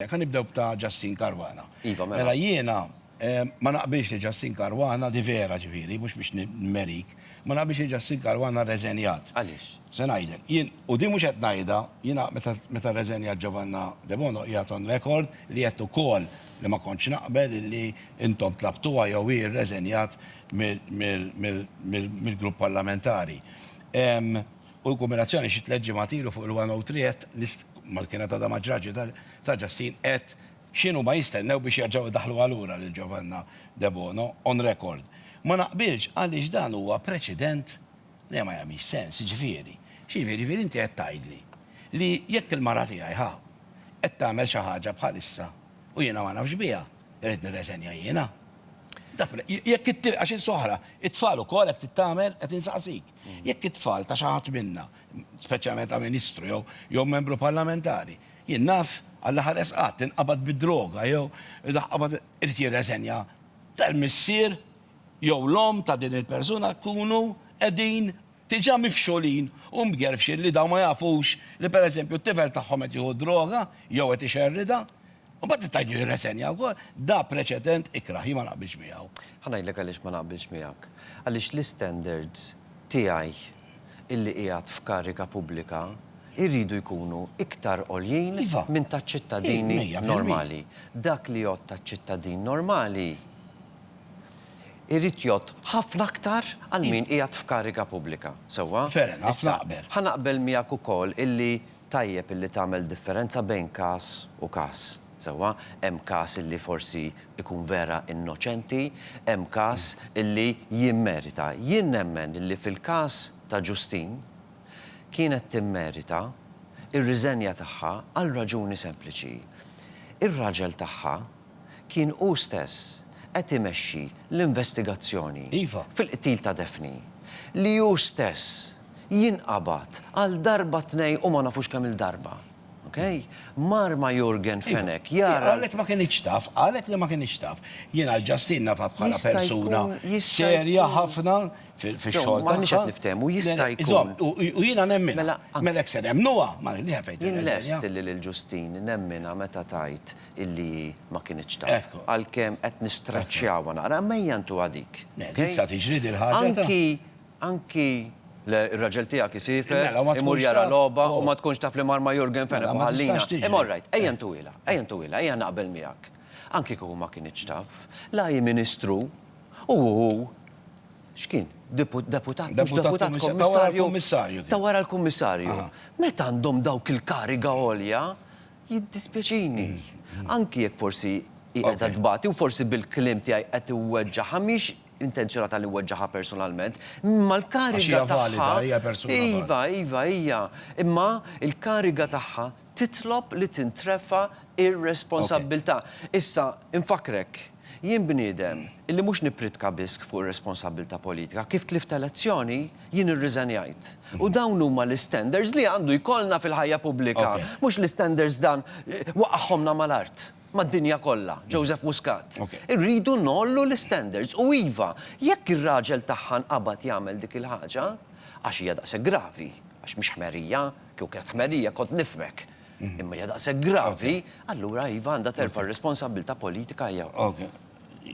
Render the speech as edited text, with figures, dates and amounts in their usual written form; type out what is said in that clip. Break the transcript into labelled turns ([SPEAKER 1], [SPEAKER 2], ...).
[SPEAKER 1] Kan nibdew ta' Justin Caruana.
[SPEAKER 2] Iva, mela.
[SPEAKER 1] Mela jiena ma naqbilx li Justin Caruana di vera ġifieri, mhux biex nimmerik, ma naqbilx li Justin Caruana reżenjat.
[SPEAKER 2] Għaliex?
[SPEAKER 1] Se ngħidlek, u di mhux qed ngħidha, jiena meta reżenjat Giovanna De Bono qiegħed on record li qed ukoll li ma kontx naqbel li intom tlabtuha jew hi rreżenjat mill-grupp parlamentari. U l-kombinazzjoni xi tliet ġimgħat fuq il-103 ma kienet għadha maġġraġi ta' Justin qed x'inhu ma jistennew biex jerġgħu daħlu għalura lil Giovanna De Bono on record. Ma naqbilx għaliex dan huwa preċedent li ma jagħmilx sens, ġifieri. Ġifieri inti qed tgħidli li jekk il-mara tiegħi qed tagħmel xi ħaġa bħalissa u jiena ma nafx biha, irid nirreżenja jiena. Jekk għax soħra, it-tfal ukoll qed tittamel qed insaqsik. Jekk it-tfal ta' xi ħadd minna, speċjalment ta' ministru jew membru parlamentari, jien naf għall-aħħar esqat inqabad bid-droga jew inqabad irid jirreżenja tal-missier jew l-om ta' din il-persuna kunu qegħdin diġà mifxolin u mgerfxin li dawn ma jafux li pereżempju t-tifel tagħhom qed jieħu droga jew qed ixerrida. U bad tajdu jirresenja wkoll, da preċedent ikraħ, ma naqbilx miegħu.
[SPEAKER 2] Ħanajdlek għaliex ma naqbilx miegħek. Għaliex l-standards tiegħi illi qiegħed f'karika pubblika irridu jkunu iktar għoljin minn taċ-ċittadini normali. Dak li jgħod taċ-ċittadin normali irrid jgħod ħafna aktar għal min qiegħed f'karika pubblika. Sewwa?
[SPEAKER 1] Feren, naqbel.
[SPEAKER 2] Ħanaqbel miegħek ukoll illi tajjeb illi tagħmel differenza bejn każ u każ. Sewa, hemm każ illi forsi ikun vera innoċenti, hemm każ illi jimmerita. Jien nemmen illi fil-każ ta' Justin kienet timmerita ir-riżenja tagħha għal raġuni sempliċi. Ir-raġel tagħha kien hu stess qed imexxi l-investigazzjoni fil-qtil ta' Defni li hu stess jinqabad għal darba tnej u ma nafux kemm il-darba. Okay? Marma Jurgen Fenek, jara.
[SPEAKER 1] Għalek ma kien iċtaf, għalek li ma kien iċtaf. Jena l-Ġustin nafa bħala persuna serja ħafna fil-xol.
[SPEAKER 2] Ma nix għat niftemu, jista' jkun.
[SPEAKER 1] U jena nemmina. Melek se nemnuwa, ma li ħafajt.
[SPEAKER 2] Jien lest li l-Ġustin nemmina meta tajt illi ma kien iċtaf. Għal-kem qed nistraċċjaw naqra, ma jjantu għadik.
[SPEAKER 1] Sa tiġri dil-ħagġa.
[SPEAKER 2] Anki l-raġel tijak jisifer, imur jara loba u ma tkunx taf li Marma Jurgen Fenek u ħallina. Imorrajt, ejjan tuwila, ejjan naqbel miegħek. Anki kuhu ma kien iċtaf, la ministru u x'kien? Deputat
[SPEAKER 1] kommissarju.
[SPEAKER 2] Ta' wara l-kummissarju. Meta għandhom dawk il-kariga għolja, jiddispjaċini. Anki jekk forsi qiegħda tbati u forsi bil-klim tiegħi qed iweġġaħ mhix intenzjonata li weġġaħa personalment, imma l-kariga tagħha. Iva, hija. Imma l-kariga tagħha titlob li tintrefa ir-responsabbiltà. Issa, infakrek, jien bniedem illi mhux nipritka bisk fuq ir-responsabbiltà politika, kif tlift elezzjoni jien irriżenjajt. U dawn huma l-standards li għandu jkollna fil-ħajja pubblika, mhux l-standards dan waqgħhomna mal-art. Mad-dinja kollha, Joseph Muscat. Irridu nollu l-standards. U iva, jekk ir-raġel tagħha nqabad jagħmel dik il-ħaġa, għax hija daqshekk gravi, għax mhix ħmerija, kieku kienet ħmerija kont nifmek. Imma hija daqshekk gravi, allura iva għandha terfa' r-responsabbiltà politika jew.